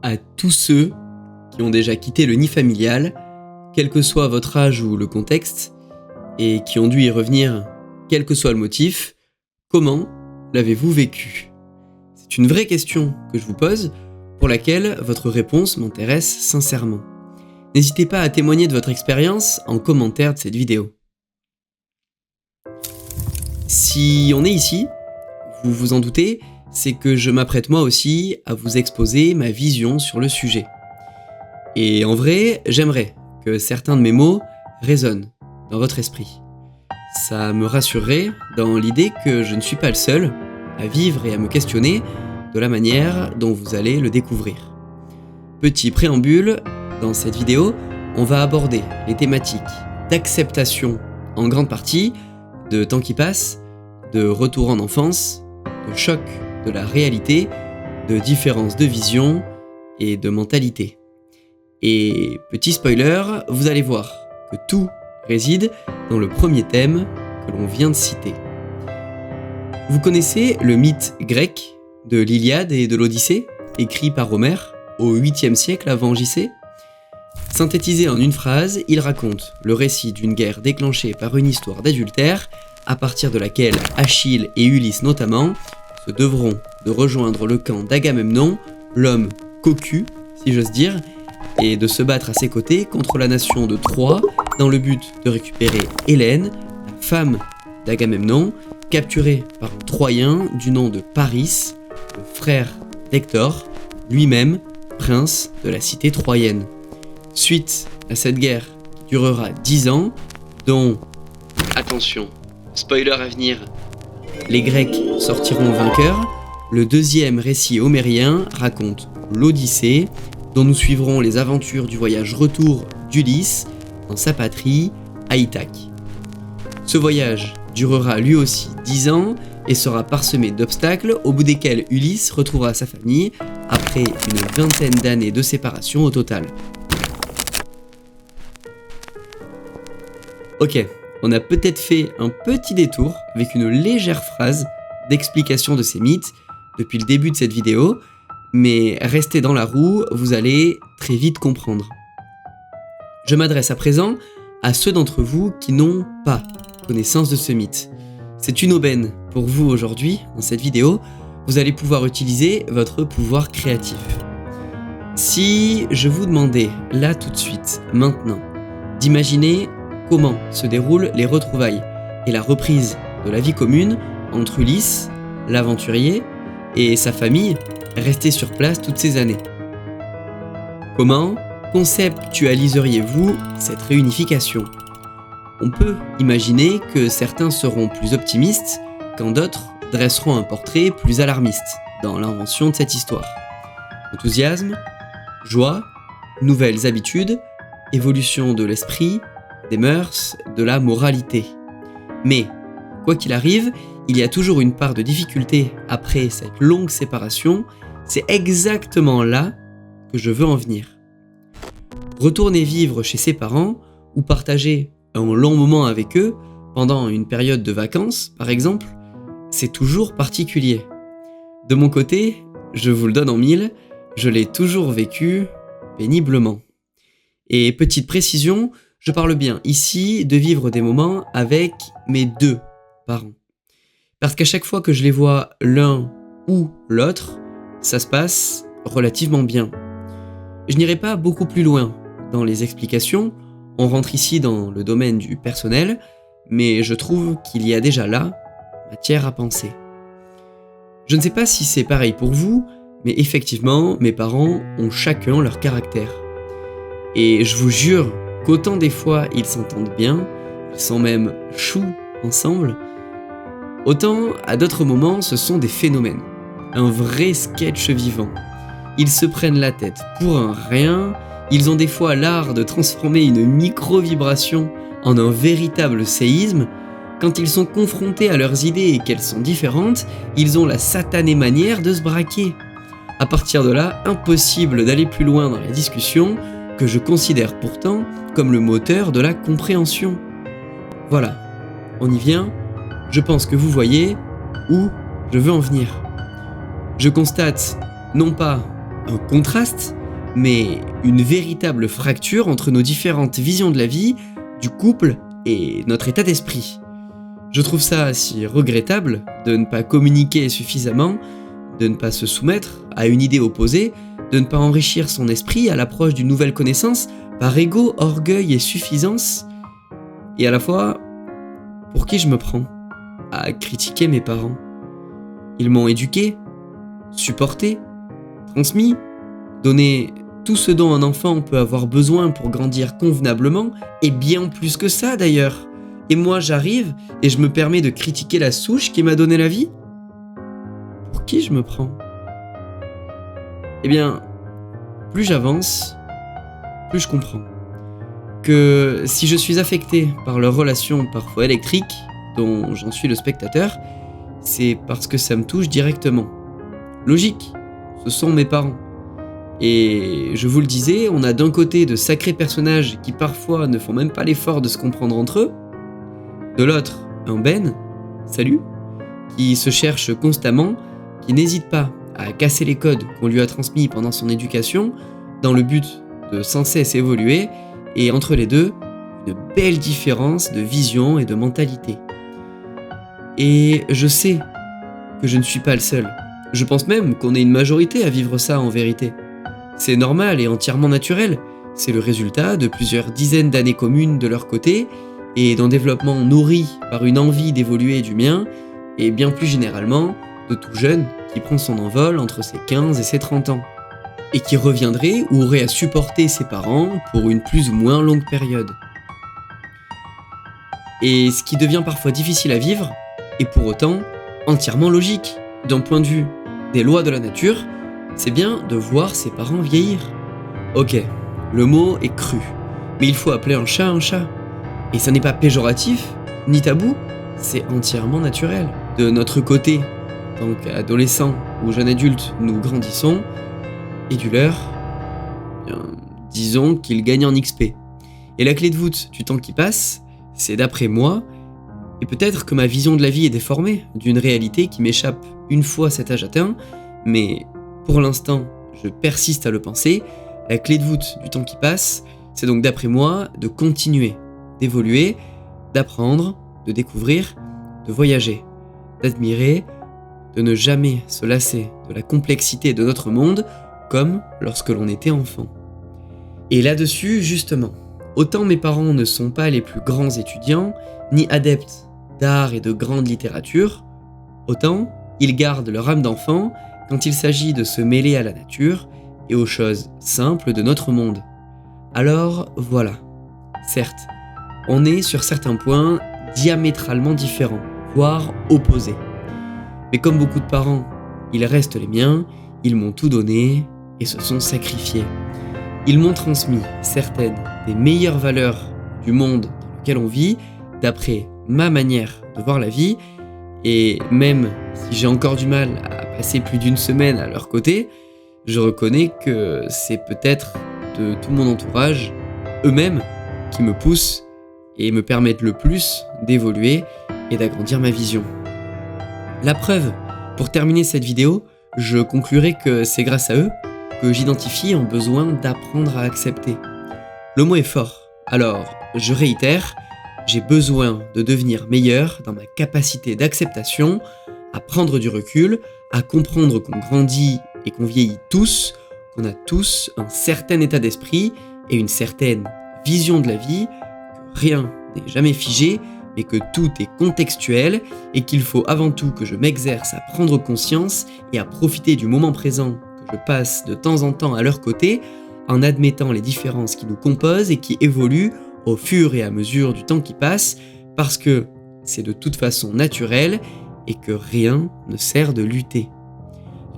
à tous ceux qui ont déjà quitté le nid familial, quel que soit votre âge ou le contexte, et qui ont dû y revenir, quel que soit le motif. Comment l'avez-vous vécu ? C'est une vraie question que je vous pose, pour laquelle votre réponse m'intéresse sincèrement. N'hésitez pas à témoigner de votre expérience en commentaire de cette vidéo. Si on est ici, vous vous en doutez, c'est que je m'apprête moi aussi à vous exposer ma vision sur le sujet. Et en vrai, j'aimerais que certains de mes mots résonnent dans votre esprit. Ça me rassurerait dans l'idée que je ne suis pas le seul à vivre et à me questionner de la manière dont vous allez le découvrir. Petit préambule, dans cette vidéo, on va aborder les thématiques d'acceptation en grande partie, de temps qui passe, de retour en enfance, de choc de la réalité, de différence de vision et de mentalité. Et petit spoiler, vous allez voir que tout réside dans le premier thème que l'on vient de citer. Vous connaissez le mythe grec de l'Iliade et de l'Odyssée, écrit par Homère au 8e siècle avant JC ? Synthétisé en une phrase, il raconte le récit d'une guerre déclenchée par une histoire d'adultère, à partir de laquelle Achille et Ulysse notamment se devront de rejoindre le camp d'Agamemnon, l'homme cocu, si j'ose dire, et de se battre à ses côtés contre la nation de Troie dans le but de récupérer Hélène, la femme d'Agamemnon, capturée par un Troyen du nom de Paris, le frère d'Hector, lui-même prince de la cité troyenne. Suite à cette guerre qui durera 10 ans, dont, attention, spoiler à venir, les Grecs sortiront vainqueurs, le deuxième récit homérien raconte l'Odyssée, dont nous suivrons les aventures du voyage retour d'Ulysse dans sa patrie, à Ithaque. Ce voyage durera lui aussi 10 ans et sera parsemé d'obstacles au bout desquels Ulysse retrouvera sa famille après une vingtaine d'années de séparation au total. Ok, on a peut-être fait un petit détour avec une légère phrase d'explication de ces mythes depuis le début de cette vidéo, mais restez dans la roue, vous allez très vite comprendre. Je m'adresse à présent à ceux d'entre vous qui n'ont pas connaissance de ce mythe. C'est une aubaine pour vous aujourd'hui, dans cette vidéo, vous allez pouvoir utiliser votre pouvoir créatif. Si je vous demandais, là tout de suite, maintenant, d'imaginer comment se déroulent les retrouvailles et la reprise de la vie commune entre Ulysse, l'aventurier, et sa famille, restée sur place toutes ces années. Comment conceptualiseriez-vous cette réunification ? On peut imaginer que certains seront plus optimistes, quand d'autres dresseront un portrait plus alarmiste dans l'invention de cette histoire. Enthousiasme, joie, nouvelles habitudes, évolution de l'esprit, des mœurs, de la moralité. Mais, quoi qu'il arrive, il y a toujours une part de difficulté après cette longue séparation, c'est exactement là que je veux en venir. Retourner vivre chez ses parents ou partager un long moment avec eux pendant une période de vacances, par exemple, c'est toujours particulier. De mon côté, je vous le donne en mille, je l'ai toujours vécu péniblement. Et petite précision, je parle bien ici de vivre des moments avec mes deux parents. Parce qu'à chaque fois que je les vois l'un ou l'autre, ça se passe relativement bien. Je n'irai pas beaucoup plus loin dans les explications, on rentre ici dans le domaine du personnel, mais je trouve qu'il y a déjà là matière à penser. Je ne sais pas si c'est pareil pour vous, mais effectivement, mes parents ont chacun leur caractère. Et je vous jure qu'autant des fois ils s'entendent bien, ils sont même choux ensemble, autant à d'autres moments ce sont des phénomènes, un vrai sketch vivant. Ils se prennent la tête pour un rien, ils ont des fois l'art de transformer une micro-vibration en un véritable séisme. Quand ils sont confrontés à leurs idées et qu'elles sont différentes, ils ont la satanée manière de se braquer. À partir de là, impossible d'aller plus loin dans la discussion, que je considère pourtant comme le moteur de la compréhension. Voilà, on y vient, je pense que vous voyez où je veux en venir. Je constate, non pas un contraste, mais une véritable fracture entre nos différentes visions de la vie, du couple et notre état d'esprit. Je trouve ça si regrettable de ne pas communiquer suffisamment, de ne pas se soumettre à une idée opposée, de ne pas enrichir son esprit à l'approche d'une nouvelle connaissance par ego, orgueil et suffisance. Et à la fois, pour qui je me prends à critiquer mes parents? Ils m'ont éduqué, supporté, transmis, donné tout ce dont un enfant peut avoir besoin pour grandir convenablement, et bien plus que ça d'ailleurs. Et moi j'arrive et je me permets de critiquer la souche qui m'a donné la vie? Pour qui je me prends? Eh bien, plus j'avance, plus je comprends que si je suis affecté par leur relation parfois électrique, dont j'en suis le spectateur, c'est parce que ça me touche directement. Logique, ce sont mes parents. Et je vous le disais, on a d'un côté de sacrés personnages qui parfois ne font même pas l'effort de se comprendre entre eux, de l'autre, un Ben, salut, qui se cherche constamment, qui n'hésite pas à casser les codes qu'on lui a transmis pendant son éducation, dans le but de sans cesse évoluer, et entre les deux, une belle différence de vision et de mentalité. Et je sais que je ne suis pas le seul. Je pense même qu'on est une majorité à vivre ça en vérité. C'est normal et entièrement naturel. C'est le résultat de plusieurs dizaines d'années communes de leur côté et d'un développement nourri par une envie d'évoluer du mien et bien plus généralement de tout jeune qui prend son envol entre ses 15 et ses 30 ans et qui reviendrait ou aurait à supporter ses parents pour une plus ou moins longue période. Et ce qui devient parfois difficile à vivre est pour autant entièrement logique. D'un point de vue des lois de la nature, c'est bien de voir ses parents vieillir. Ok, le mot est cru, mais il faut appeler un chat un chat. Et ça n'est pas péjoratif, ni tabou, c'est entièrement naturel. De notre côté, en tant qu'adolescents ou jeunes adultes, nous grandissons, et du leur, disons qu'il gagne en XP. Et la clé de voûte du temps qui passe, c'est d'après moi, et peut-être que ma vision de la vie est déformée d'une réalité qui m'échappe une fois cet âge atteint, mais pour l'instant, je persiste à le penser, la clé de voûte du temps qui passe, c'est donc d'après moi de continuer, d'évoluer, d'apprendre, de découvrir, de voyager, d'admirer, de ne jamais se lasser de la complexité de notre monde comme lorsque l'on était enfant. Et là-dessus, justement, autant mes parents ne sont pas les plus grands étudiants, ni adeptes d'art et de grande littérature, autant ils gardent leur âme d'enfant quand il s'agit de se mêler à la nature et aux choses simples de notre monde. Alors voilà, certes, on est sur certains points diamétralement différents, voire opposés. Mais comme beaucoup de parents, ils restent les miens, ils m'ont tout donné et se sont sacrifiés. Ils m'ont transmis certaines des meilleures valeurs du monde dans lequel on vit, d'après ma manière de voir la vie, et même si j'ai encore du mal à passer plus d'une semaine à leur côté, je reconnais que c'est peut-être de tout mon entourage, eux-mêmes, qui me poussent et me permettent le plus d'évoluer et d'agrandir ma vision. La preuve, pour terminer cette vidéo, je conclurai que c'est grâce à eux que j'identifie un besoin d'apprendre à accepter. Le mot est fort, alors je réitère, j'ai besoin de devenir meilleur dans ma capacité d'acceptation, à prendre du recul, à comprendre qu'on grandit et qu'on vieillit tous, qu'on a tous un certain état d'esprit et une certaine vision de la vie, que rien n'est jamais figé, mais que tout est contextuel et qu'il faut avant tout que je m'exerce à prendre conscience et à profiter du moment présent que je passe de temps en temps à leur côté, en admettant les différences qui nous composent et qui évoluent au fur et à mesure du temps qui passe, parce que c'est de toute façon naturel et que rien ne sert de lutter.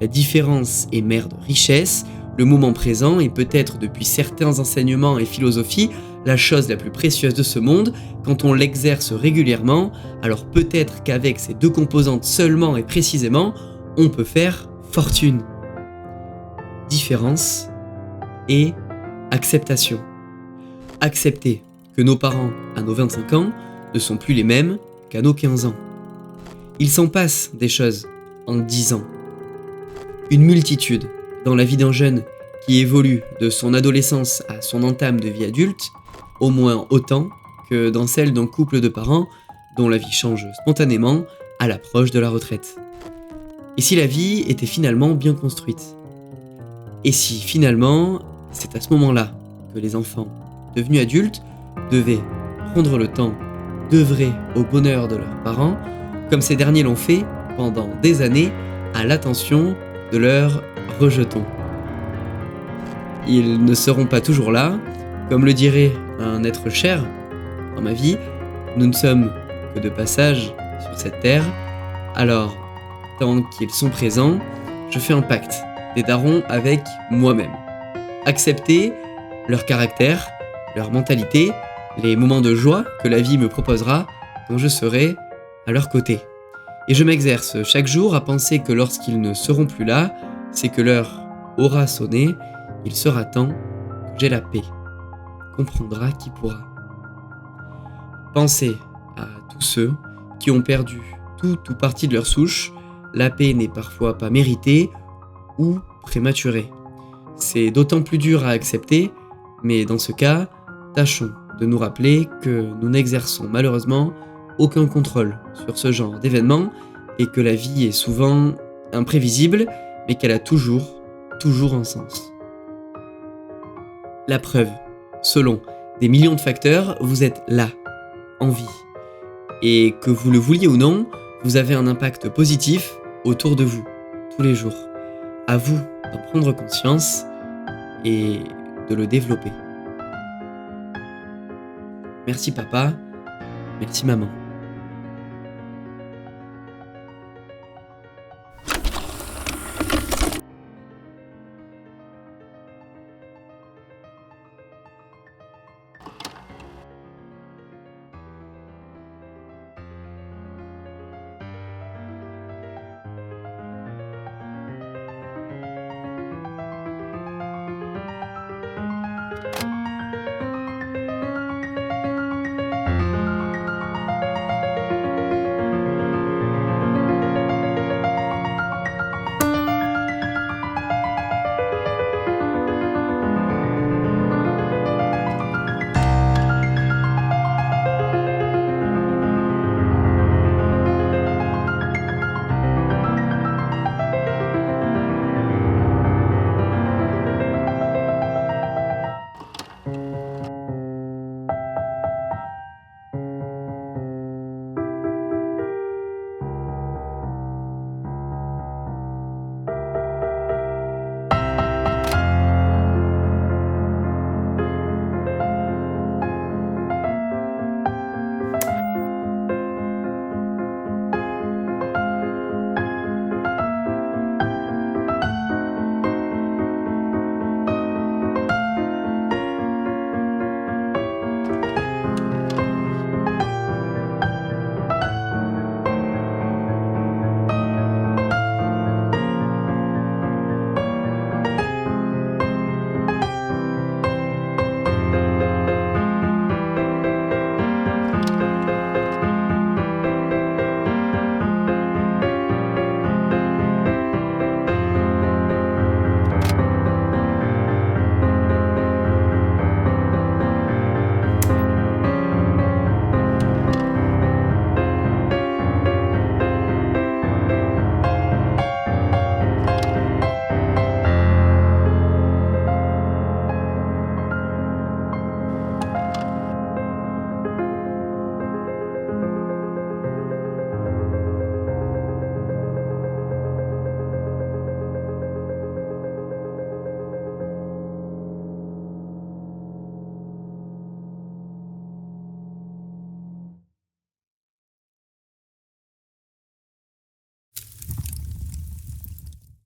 La différence est mère de richesse, le moment présent est peut-être depuis certains enseignements et philosophies la chose la plus précieuse de ce monde. Quand on l'exerce régulièrement, alors peut-être qu'avec ces deux composantes seulement et précisément, on peut faire fortune. Différence et acceptation. Accepter que nos parents, à nos 25 ans, ne sont plus les mêmes qu'à nos 15 ans. Il s'en passe des choses en 10 ans. Une multitude dans la vie d'un jeune qui évolue de son adolescence à son entame de vie adulte, au moins autant que dans celle d'un couple de parents dont la vie change spontanément à l'approche de la retraite. Et si la vie était finalement bien construite? Et si finalement, c'est à ce moment-là que les enfants, devenus adultes, devaient prendre le temps d'œuvrer au bonheur de leurs parents, comme ces derniers l'ont fait pendant des années à l'attention de leurs rejetons. Ils ne seront pas toujours là, comme le dirait un être cher dans ma vie, nous ne sommes que de passage sur cette terre, alors tant qu'ils sont présents, je fais un pacte des darons avec moi-même. Accepter leur caractère, leur mentalité, les moments de joie que la vie me proposera quand je serai à leur côté. Et je m'exerce chaque jour à penser que lorsqu'ils ne seront plus là, c'est que l'heure aura sonné, il sera temps que j'ai la paix. Comprendra qui pourra. Pensez à tous ceux qui ont perdu tout ou partie de leur souche. La paix n'est parfois pas méritée ou prématurée. C'est d'autant plus dur à accepter, mais dans ce cas, tâchons de nous rappeler que nous n'exerçons malheureusement aucun contrôle sur ce genre d'événements et que la vie est souvent imprévisible, mais qu'elle a toujours un sens. La preuve, selon des millions de facteurs, vous êtes là, en vie. Et que vous le vouliez ou non, vous avez un impact positif autour de vous, tous les jours. À vous d'en prendre conscience et de le développer. Merci papa, merci maman.